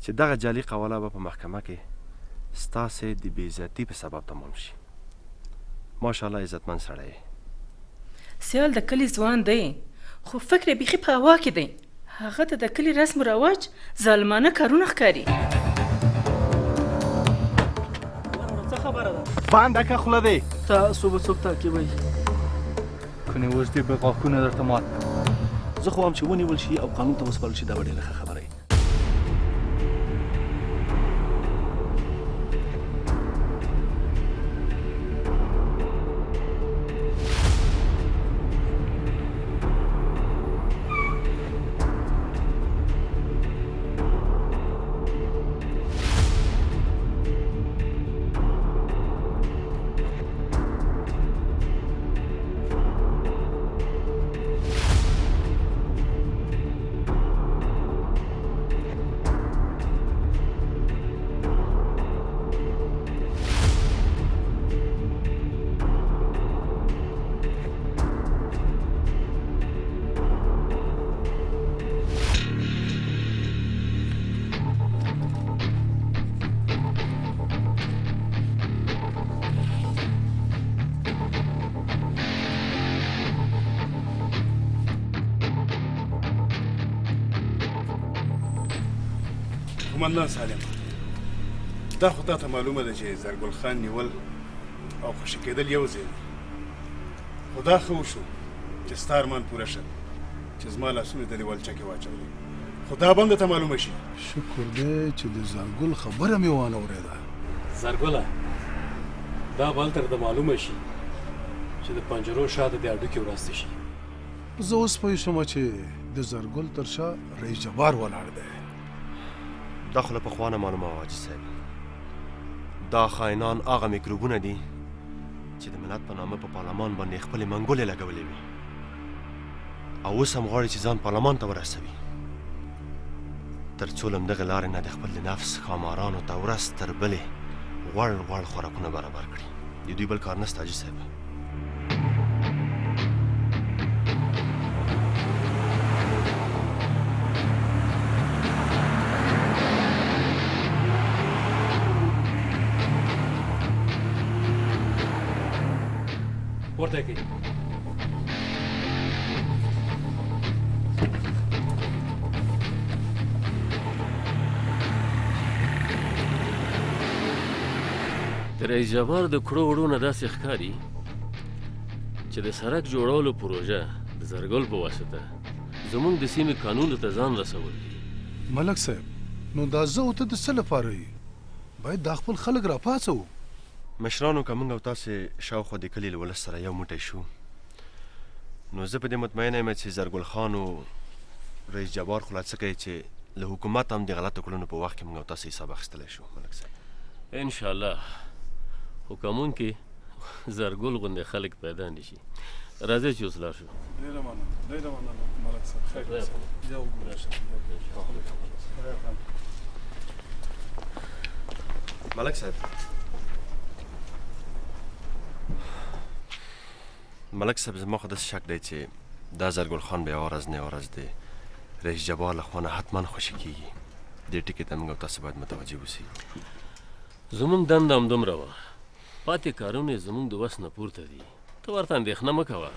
چې دغه جعلي قواله به په محکمه کې ستاسې د بې عزتي په سبب تمام شي. ماشاءالله عزتمند سړی یې. سیال د کلي ځوان دی خو فکر یې بیخي په هوا کې دی. هغه ته د کلي رسم و رواج ظالمانه کارونه ښکاري. څه خبره ده؟ بنده که خوله دی. تاسو به څوک تعقیبوئ؟ کنې اوس دې به غاښونه درته مات کړم. زه خو وایم چې ونیول شي او قانون ته وسپارل شي، دا به ډېره ښه خبره وي. قومندان سالم، دا خو تاته معلومه ده چې زرګل خان نیول او خوشي کېدل یو ځای دي، خو دا ښه وشو چې ستا ارمان پوره شه چې زما لاسونه د لیوالچه کې واچولې، خو دا بنده ته معلومه شي. شکر دی چې د زرګل خبره مې وانه اورېده. زرګله دا بل تر د معلومه شي چې د پنجرو شاته د هډوکي وراسته شي. زه اوس پوه شوم چې د زرګل تر شا رئیس جبار ولاړ دی. دا خو له پخوانه معلومه وه حاجي صاحب. دا خاینان هغه میکروبونه دي چې د ملت په نامه په پارلمان باندې خپلې منګولې لګولې وي او اوس هم غواړي چې ځان پارلمان ته ورسوي تر څو له همدغې لارې نه د خپل د نفس ښامارانو ته ورځ تر بلې غوړ غوړ خوراکونه برابر کړي. د دوی بل کار نشته حاجي صاحب. ورته کوي د رئیس جبار د کړو وړو نه داسې ښکاري چې د سړک جوړولو پروژه د زرګل په واسطه زموږ د سیمې قانونو ته ځان رسول دي. ملک صاحب، نو دا زه او ته د څه لپاره یې؟ باید دا خپل خلک راپاڅوو. مشرانو که موږ او تاسې شاوخوا د کلي له ولس سره یو موټی شو نو زه په دې مطمئنه یم چې زرګل خان او رئیس جبار خو لا څه کوي چې له حکومت هم د غلطو کړنو په وخت کې موږ او تاسې حساب اخیستلی شو. ملک صاحب انشاءالله خو کومونکې زرګل غوندې خلک پیدا نه شي. راځئ چې اوس لاړ شو. ډېره مننه، ډېره مننه ملک صاحب. ملک صاحب، ملک صاحب زما خو داسې شک دی چې دا زرګل خان به یوه ورځ نه یوه ورځ د رئیس جبار له خوا نه حتما خوشي کېږي. دې ټکي ته موږ او تاسې باید متوجه اوسئ. زموږ دنده همدومره وه، پاتې کارونه یې زموږ د وس نه پورته دي. ته ورته اندېښنه مه کوه.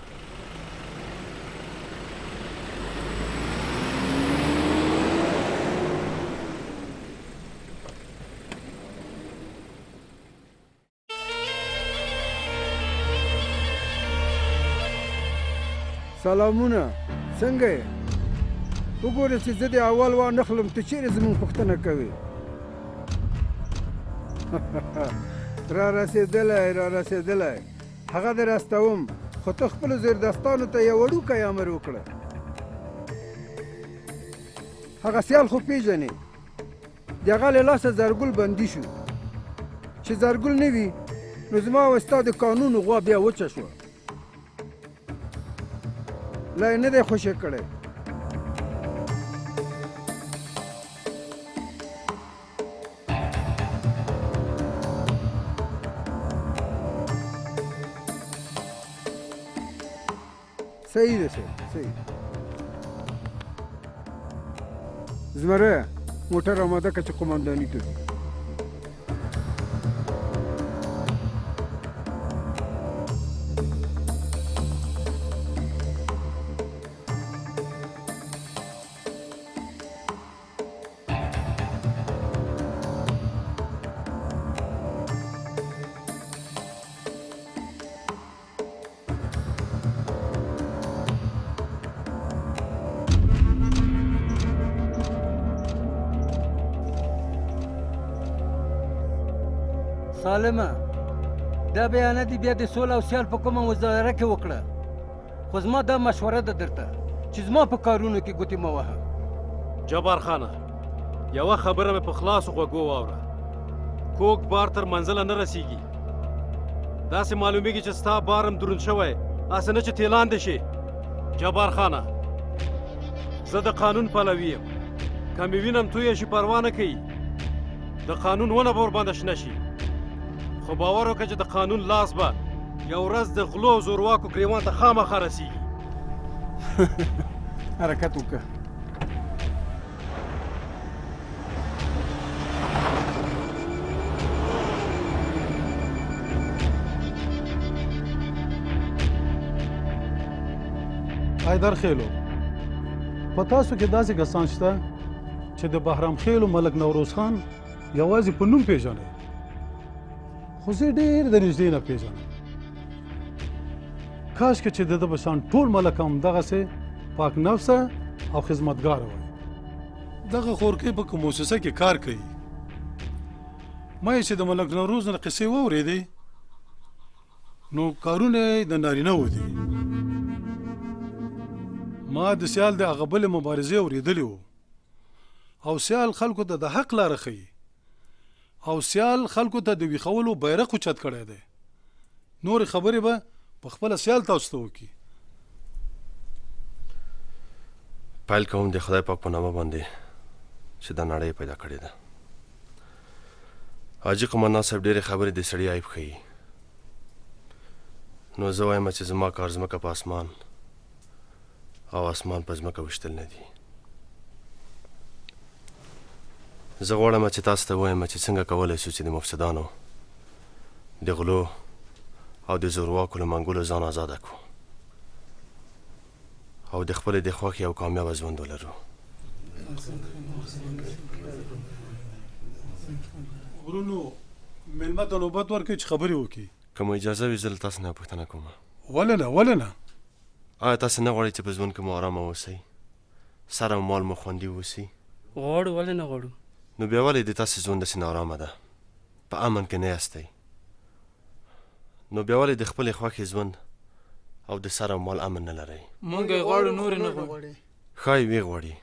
سلامونه، څنګه یې؟ وګوره چې زه د اول وا نخلم، ته چیرې زموږ پوښتنه کوې؟ را رسېدلی هغه در استوم، خو ته خپلو زیردستانو ته یو وړوکی امر وکړه. هغه سیال خو پېژنې، د هغه له لاسه زرګل بندي شو. چې زرګل نه وي نو زما او ستا د قانون غوا بیا وچه شوه. لا یې نه دی خوشی کړی. صحیح ده صحیح. زمره موټر آماده کړه چې قومنداني ته ځو. سالمه دا بیانه دې بیا د سوله او سیال په کومه وزاره کې وکړه، خو زما دا مشوره ده درته چې زما په کارونو کې ګوتې مه وهه. جبار خانه، یوه خبره مې په خلاصو غوږو واوره. کوږ بار تر منزله نه رسیږي. داسې معلومیږي چې ستا بار هم دروند شوی، هسې نه چې تیلان دې شي. جبار خانه، زه د قانون پلوي یم. که مې وینم تویه شي پروا نه کوي. د قانون ونه به ورباندې شنه شي، خو باور وکړه چې د قانون لاس به یو ورځ د غلو او زورواکو ګریوان ته خامخا رسیږي. حرکت وکړه. حیدر خیلو، په تاسو کې داسې کسان شته چې د بهرام خیلو ملک نوروز خان یوازې په نوم پیژنئ، خو زه ډېر د نږدې نه پیژنم. کاشکې چې د ده په شان ټول ملک هم دغسې پاک نفسه او خدمتګاره وای. دغه خورکۍ په کوم مؤسسه کې کار کوي. ما یې چې د ملک نوروز نه قصې واورېدې نو کارونه یې د نارینه و دي. ما د سیال د هغه بلې مبارزې اورېدلې وو، او سیال خلکو ته د حق لاره ښیي، او سیال خلکو ته د ویښولو بیرغ اوچت کړی دی. نورې خبرې به په خپله سیال تاسو ته وکړي. پیل کوم د خدای پاک په نامه باندې چې دا نړۍ پیدا کړې ده. حاجي قومندان صاحب ډېرې خبرې د سړي عیب ښیي. نو زه وایم چې زما کار ځمکه په اسمان او اسمان په ځمکه ویشتل نه دي. زه غواړم چې تاسو ته ووایم چې څنګه کولی شو چې د مفسدانو د غلو او د زورواکو له منګولو ځان ازاده کړو او د خپلې د خوښې او کامیابه ژوند ولرو. ورونو، مېلمه ته نوبت ورکړئ چې خبرې وکړي. که مو اجازه وي زه له تاسو نه پوښتنه کوم. ولې نه ولې نه؟ آیا تاسو نه غواړئ چې په ژوند کې مو ارامه اوسئ، سر او مال مو خوندي اوسي؟ غواړو، ولې نه غواړو؟ نو بیا ولې د تاسو ژوند داسې ناارامه ده، په امن کې نه یاستئ؟ نو بیا ولې د خپلې خوښې ژوند او د سر او مال امن نه لرئ؟ مونږ یې غواړو، نور یې نه غواړو. ښایي ویې غواړي،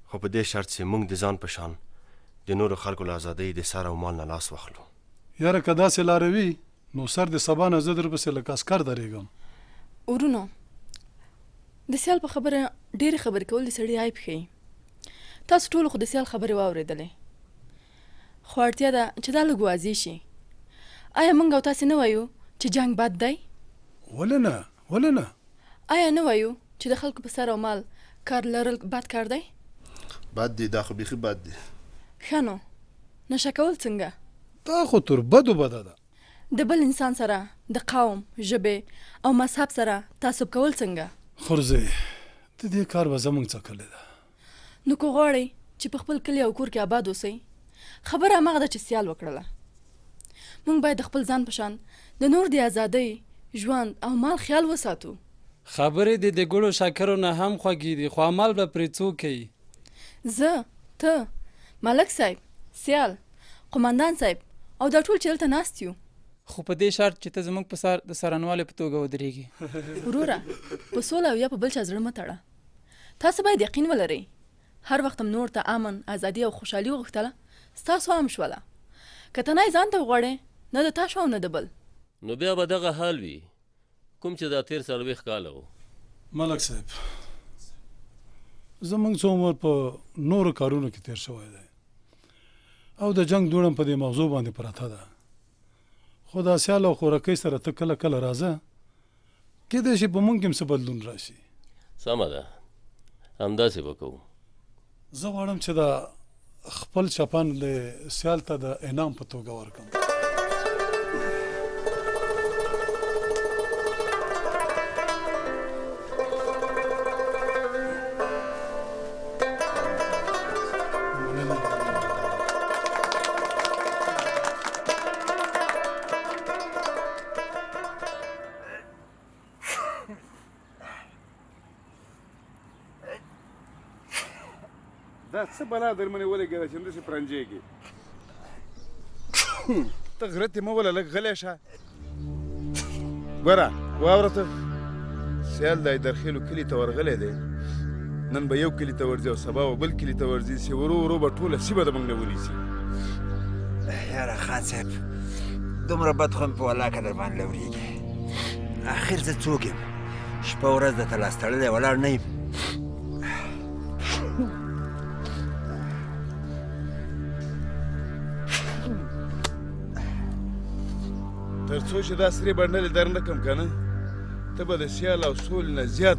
خو په دې شرط چې موږ د ځان په شان د نورو خلکو له ازادۍ د سر او مال نه لاس واخلو. یاره که داسې لاره وي نو سر د سبا نه زه درپسې لکه عسکر درېږم. ورونو، د سیال په خبره ډېرې خبرې کول د سړي عیب ښیي. تاسو ټولو خو د سیال خبرې واورېدلې، خو اړتیا ده چې دا لږ واضح شي. آیا موږ او تاسې نه وایو چې جنګ بد دی؟ ولې نه ولې نه؟ آیا نه وایو چې د خلکو په سر او مال کار لرل بد کار دی؟ بد دی، دا خو بیخي بد دی. ښه نو نشه کول څنګه؟ دا خو تر بدو بده ده. د بل انسان سره د قوم، ژبې او مذهب سره تعصب کول څنګه؟ خورزه، د دې کار به زموږ څکلې ده. نو که غواړئ چې په خپل کلي او کور کې آباد اوسئ، خبره هماغه ده چې سیال وکړله. موږ باید د خپل ځان په شان د نور د ازادۍ، ژوند او مال خیال وساتو. خبرې د ګړو شکرو نه هم خوږې دي، خو عمل به پرې څوک کوي؟ زه، ته، ملک صاحب، سیال، قمندان صاحب او دا ټول چې دلته ناست یو. خو په دې شرط چې ته زموږ په سر د سرنوالې په توګه ودرېږي. وروره، په سوله او یا په بل چا زړه مه تړه. تاسو باید یقین ولرئ، هر وخت هم نور ته امن، ازادي او خوشحالي وغوښتله، ستاسو هم شوله. که ته نه یې ځان ته وغواړې، نه د تا شو او نه د بل. نو بیا به دغه حال وي کوم چې دا تېر 40 کاله و. ملک صاحب، زموږ څو عمر په نورو کارونو کې تېر شوی دی او د جنگ دوړم په دې موضوع باندې پراته ده. خو دا سیال او خورکۍ سره ته کله کله راځه، کېدای شي په موږ کې هم څه بدلون راشي. سمه ده، همداسې به کوو. زه غواړم چې دا خپل چپن له سیال ته د انعام په توګه ورکړم. دا څه بلا در منې ولګېده چې همداسې پرنجېږي؟ ته غره تې مه وله، لږ غلی شه. ګوره واوره ته، سیال د ایدرخېلو کلي ته ورغلی دی. نن به یو کلي ته ورځي او سبا به بل کلي ته ورځي، چې ورو ورو به ټوله سیمه د موږ نه ونیسي. یاره خان صاحب، دومره بد خو مې په ولاکه در باندې لورېږي. اخر زه څوک یم؟ شپه ورځ درته لاس تړلی ولاړ نه یم. تر څو چې دا سرې بنډلې در نه کړم که نه، ته به د سیال او سولې نه زیات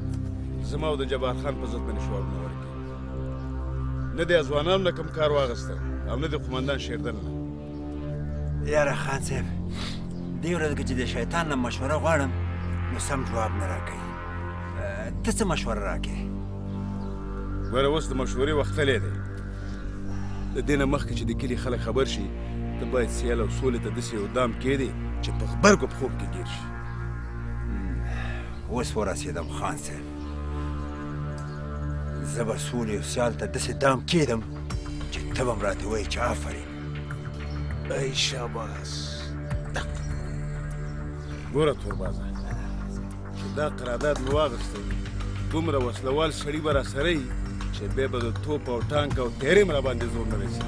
زما او د جبار خان په ضد باندې شعارونه ورکړې. نه د ځوانانو نه کوم کار واخیسته او نه د قومندان شیردل نه. یاره خان صاحب، دې ورځ کې چې د شیطان نه مشوره غواړم نو سم جواب نه راکوي. ته څه مشوره راکړې؟ ګوره اوس د مشورې وخت تللی دی. د دې نه مخکې چې د کلي خلک خبر شي، ته باید سیال او سولې ته داسې یو دام کېدې چې په غبرګو په خوب کې ګیر شي. اوس ورسېدم خان صاحب. زه به سولې او سیال ته داسې دام کېدم چې ته به م راته وایې چې آفرین. ای شاباس. ګوره توربازه، چې دا قرارداد مې واخیستی، دومره وسلوال سړي به راسره وي چې بیا به د توپ او ټانک او تیرې م راباندې زور نه رسي.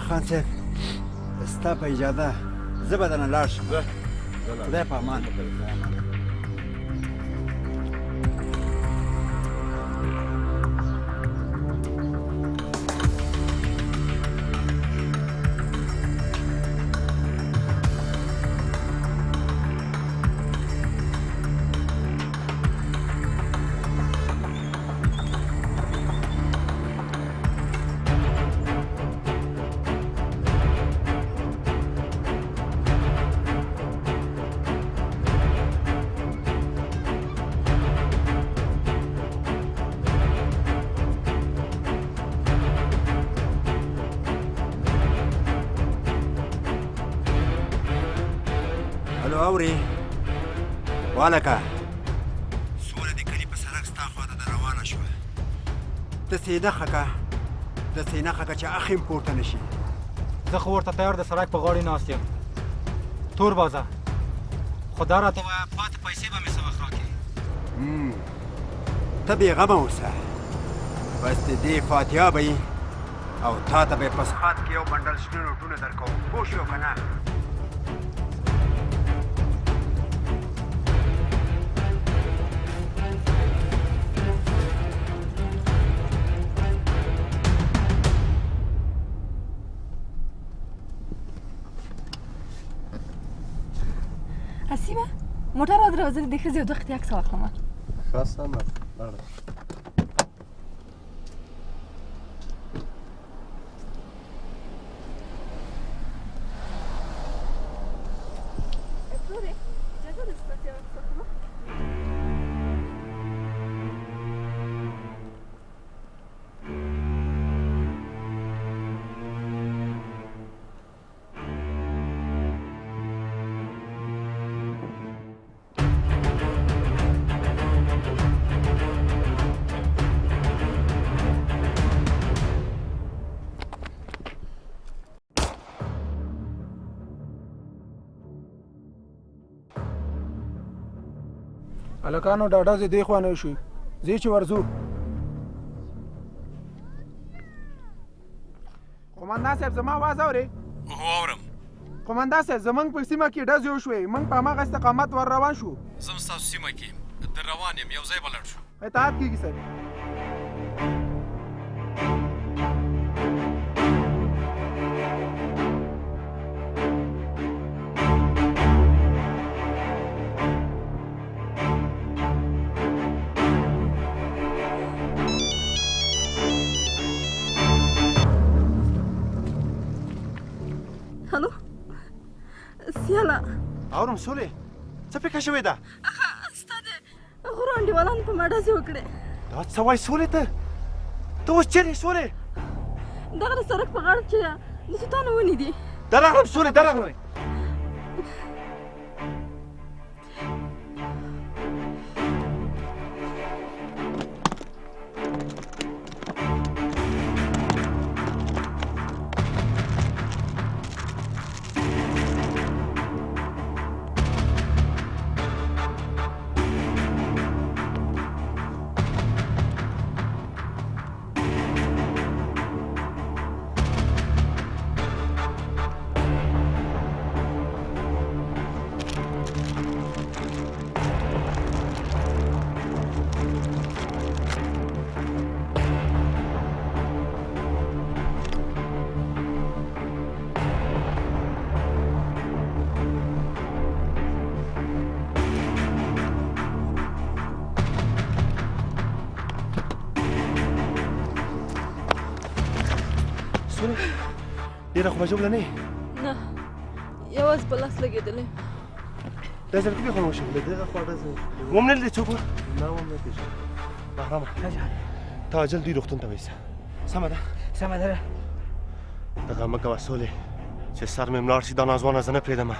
خان صاحب، ستا په اجازه زه به درنه لاړ شم. خدای په امان. اورې والکه، سوله د کلي په سړک ستا خواته د روانه شوه. داسې یې نښه که چې اخ هم پورته نه شي. زه خو ورته تیار د سړک په غاړې ناست یم. تور بازه، خو دا راته وایه پاتې پیسې به مې څه وخت راکړې. ته بېغمه اوسه، بس د دې فاتحه به یي او تا ته به یې په سخات کې یو بنډل شنه نوټونه درکوم. پوه شوې که نه؟ اسیبه، موټر ودروه، زه د دې ښځې یو دوه عکس واخلم. ښه سمه لاړه. هلکانو ډاډه زه دې خوا نه شو، ځې چې ورځو. قومندان صاحب زما آواز اورې؟ هو اورم. قومندان صاحب زموږ په سیمه کې ډزې وشوې، موږ په هماغه استقامت ور روان شو. زه هم ستاسو سیمه کې در روان یم، یو ځای به لاړ شو. اطاعت کېږي صاحب. اورم سولې څه پېښه شوې ده؟ ستا د غرو انډیوالانو په ما ډزې وکړې. دا څه وایې سولې ته؟ ته اوس چیرې سولې؟ دغه د سړک په غاړه چې د توتانو ونې دي. درغلم سولې درغلم. ډېره خو به ژوبله نه یې؟ نه یوازې په لاس لګېدلی. دا ځل کومې خوا نه وشوې؟ له دغه خوا ډزې وم نه لیدې څوک و؟ نه وم نه پېژنم. بهرامه ته اجل دوی روغتون ته ویسه. سمه ده سمه ده. دغه مه کوه سولې چې سر مې ملاړ شي دا نازوانه زه نه پرېږدمه.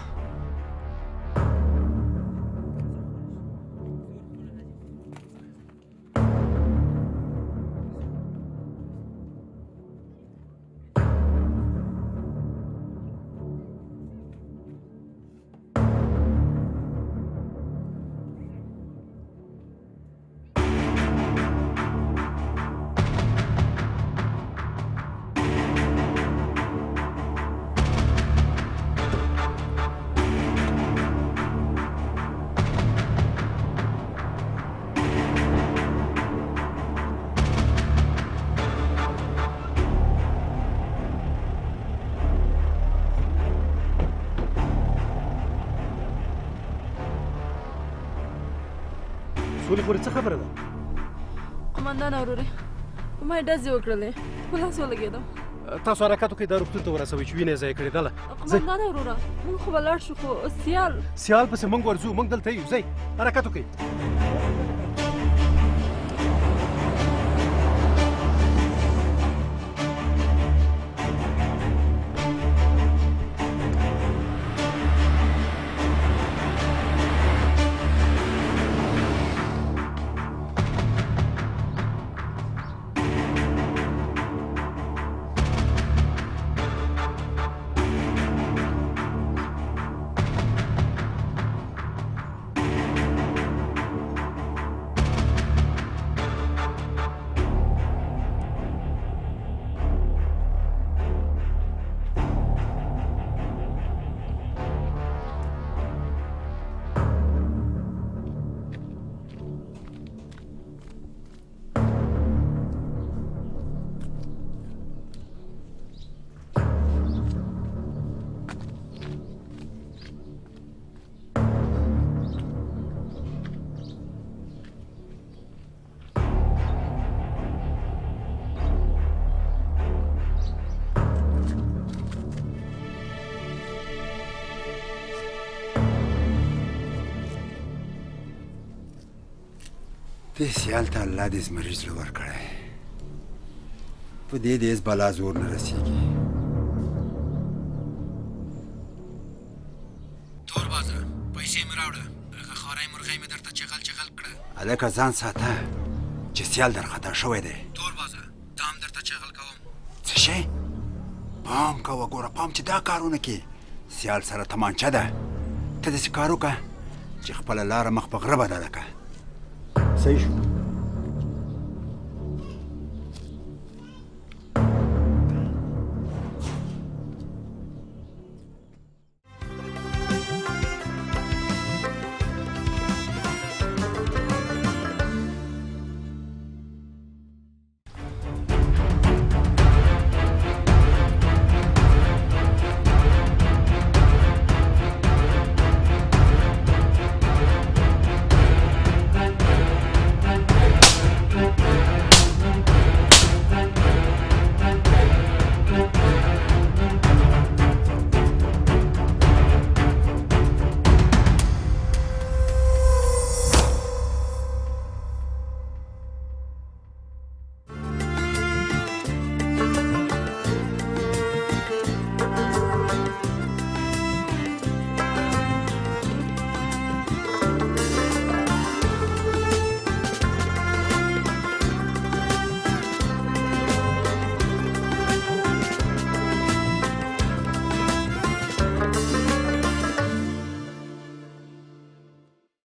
سولې خورې څه خبره ده؟ قمندان ورورې په ما یې ډزې وکړلې په لاس ولګېدم. تاسو حرکت وکړئ دا روغتون ته ورسوئ چې وینه یې ضایع کړې. دله قمندان وروره موږ خو به لاړ شو خو سیال پسې موږ ورځو. موږ دلته یو. ځئ حرکت وکړئ. دې سیال ته الله دې زمري زړه ورکړی. په دې دې هېڅ بلا زور نه رسېږي. تور بازه پیسې مې راوړه. هغه خواری مرغۍ مې درته چغل چغل کړه. هلکه ځان ساته چې سیال درخطا شوی دی. تور بازه ته هم درته چغل کوم. څه شی؟ پام کوه ګوره پام چې دا کارونه کې سیال سره تمانچه ده. ته داسې کار وکړه چې خپله لاره مخ په غره بدله کړه. صحیح شو.